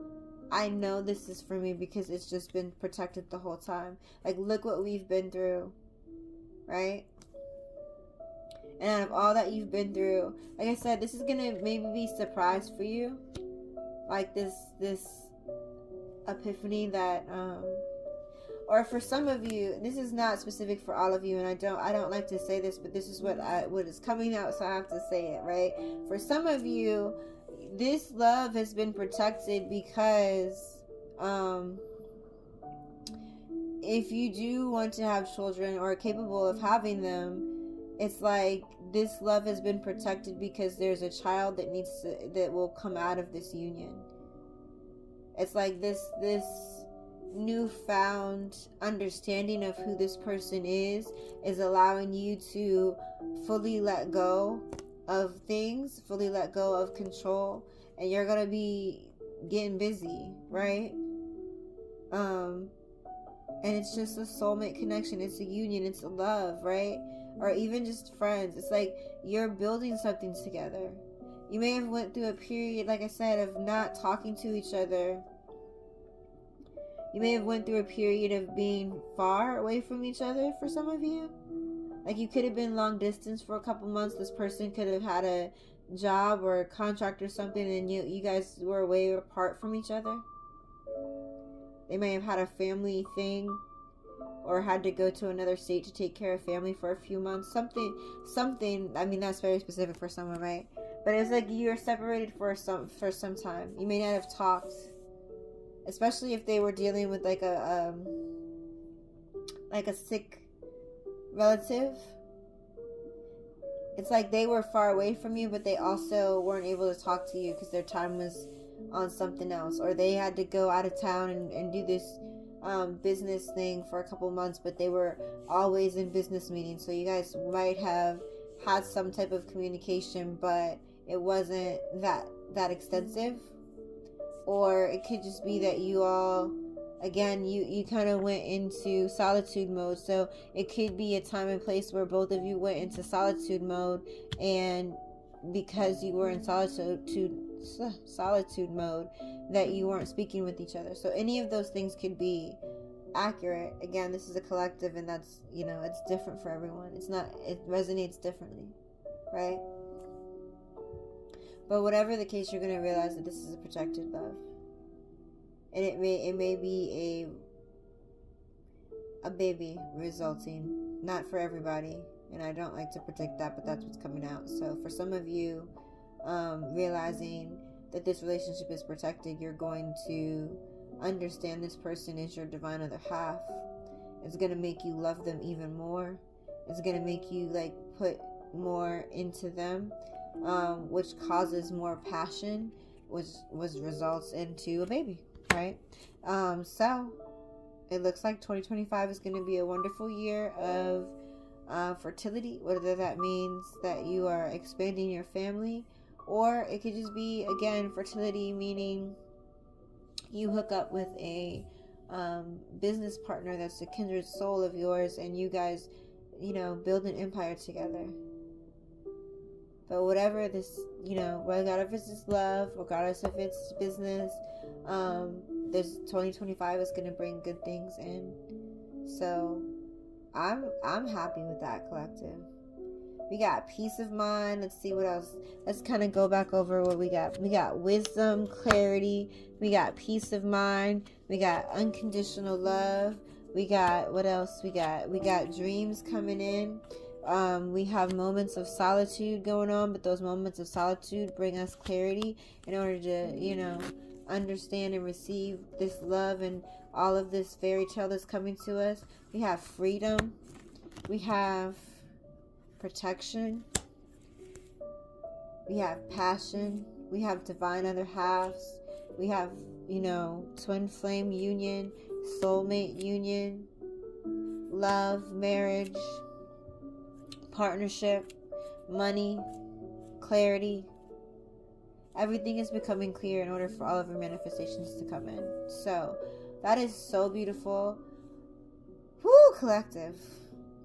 this is for me because it's just been protected the whole time. Like look what we've been through, right? And out of all that you've been through, like I said, this is gonna maybe be a surprise for you. Like this epiphany that or for some of you, this is not specific for all of you, and I don't like to say this, but this is what is coming out, so I have to say it, right? For some of you, this love has been protected because if you do want to have children or are capable of having them, it's like this love has been protected because there's a child that will come out of this union. It's like this newfound understanding of who this person is allowing you to fully let go of things, fully let go of control, and you're gonna be getting busy, right? And it's just a soulmate connection. It's a union. It's a love, right? Or even just friends. It's like you're building something together. You may have went through a period, like I said, of not talking to each other. You may have went through a period of being far away from each other for some of you. Like you could have been long distance for a couple months. This person could have had job or contract or something, and you guys were way apart from each other. They may have had a family thing, or had to go to another state to take care of family for a few months. Something. I mean, that's very specific for someone, right? But it's like you're separated for some time. You may not have talked, especially if they were dealing with like a sick relative. It's like they were far away from you, but they also weren't able to talk to you because their time was on something else, or they had to go out of town and do this business thing for a couple months, but they were always in business meetings. So you guys might have had some type of communication, but it wasn't that extensive. Or it could just be that you all, again, you kind of went into solitude mode. So it could be a time and place where both of you went into solitude mode, and because you were in solitude mode, that you weren't speaking with each other. So any of those things could be accurate. Again, this is a collective, and that's, it's different for everyone. It resonates differently, right? But whatever the case, you're going to realize that this is a protected love. And it may be a baby resulting, not for everybody. And I don't like to predict that, but that's what's coming out. So for some of you, realizing that this relationship is protected, you're going to understand this person is your divine other half. It's going to make you love them even more. It's going to make you put more into them, which causes more passion, which results into a baby, right? So it looks like 2025 is going to be a wonderful year of fertility, whether that means that you are expanding your family, or it could just be, again, fertility meaning you hook up with a business partner that's a kindred soul of yours, and you guys, build an empire together. But whatever this, regardless if it's love, regardless if it's business, this 2025 is going to bring good things in. So I'm happy with that, collective. We got peace of mind. Let's see what else. Let's kind of go back over what we got. We got wisdom, clarity. We got peace of mind. We got unconditional love. We got, what else? We got dreams coming in. We have moments of solitude going on, but those moments of solitude bring us clarity in order to, understand and receive this love and all of this fairy tale that's coming to us. We have freedom. We have protection. We have passion. We have divine other halves. We have, twin flame union, soulmate union, love, marriage, partnership, money, clarity. Everything is becoming clear in order for all of your manifestations to come in. So that is so beautiful. Whoo, collective.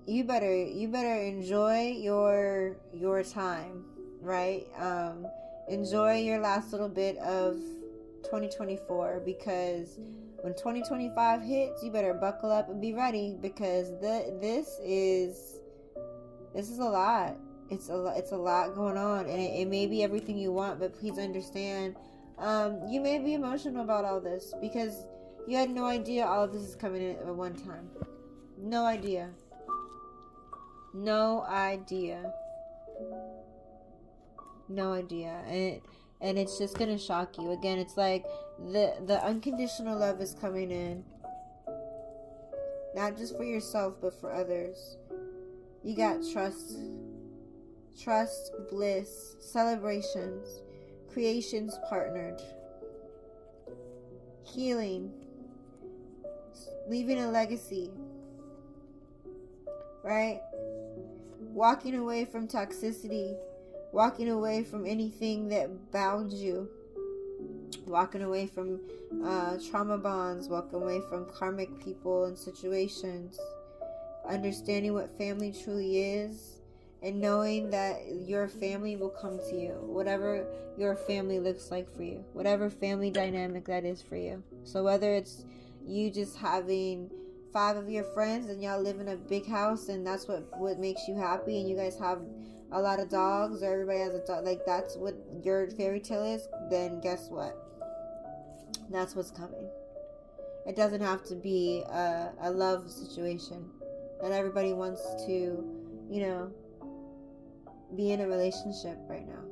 You better enjoy your time, right? Enjoy your last little bit of 2024, because when 2025 hits, you better buckle up and be ready, because this is a lot. It's a lot going on, and it may be everything you want, but please understand, you may be emotional about all this because you had no idea all of this is coming in at one time. No idea. And it's just gonna shock you. Again, it's like the unconditional love is coming in, not just for yourself but for others. You got trust, bliss, celebrations, creations partnered, healing, leaving a legacy, right? Walking away from toxicity, walking away from anything that bound you, walking away from trauma bonds, walking away from karmic people and situations, understanding what family truly is, and knowing that your family will come to you, whatever your family looks like for you, whatever family dynamic that is for you. So whether it's you just having 5 of your friends and y'all live in a big house and that's what makes you happy, and you guys have a lot of dogs, or everybody has a dog, like that's what your fairy tale is, then guess what? That's what's coming. It doesn't have to be a love situation. Not everybody wants to, be in a relationship right now.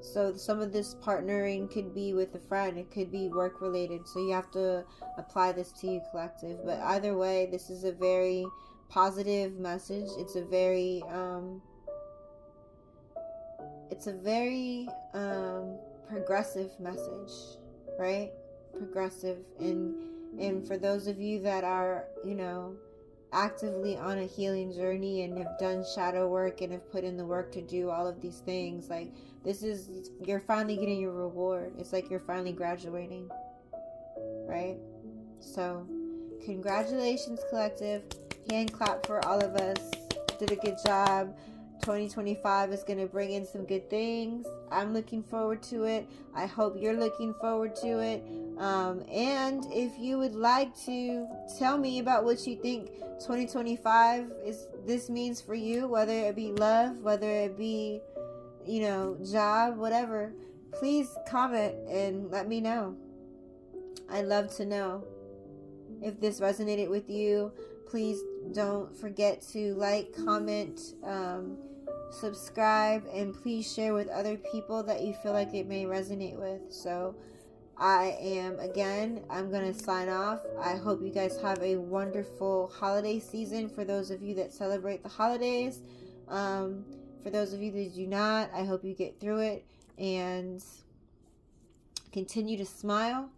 So some of this partnering could be with a friend. It could be work related. So you have to apply this to you, collective. But either way, this is a very positive message. It's a very progressive message, right? Progressive. And for those of you that are, actively on a healing journey and have done shadow work and have put in the work to do all of these things, like you're finally getting your reward. It's like you're finally graduating, right? So congratulations, collective. Hand clap for all of us. Did a good job. 2025 is going to bring in some good things. I'm looking forward to it. I hope you're looking forward to it. And if you would like to tell me about what you think 2025 this means for you, whether it be love, whether it be, job, whatever, please comment and let me know. I'd love to know. If this resonated with you, please don't forget to like, comment, subscribe, and please share with other people that you feel like it may resonate with. So I'm going to sign off. I hope you guys have a wonderful holiday season for those of you that celebrate the holidays. For those of you that do not, I hope you get through it and continue to smile.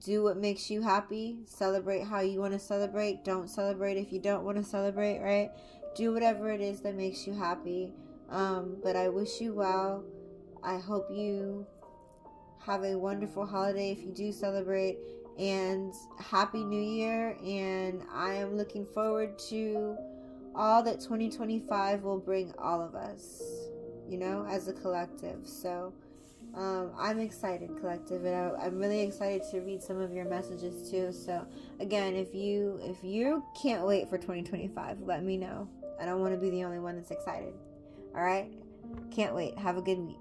Do what makes you happy. Celebrate how you want to celebrate. Don't celebrate if you don't want to celebrate, right? Do whatever it is that makes you happy. But I wish you well. I hope you have a wonderful holiday if you do celebrate. And Happy New Year. And I am looking forward to all that 2025 will bring all of us, as a collective. So I'm excited, collective, and I'm really excited to read some of your messages too. So again, if you can't wait for 2025, let me know. I don't want to be the only one that's excited. All right, can't wait. Have a good week.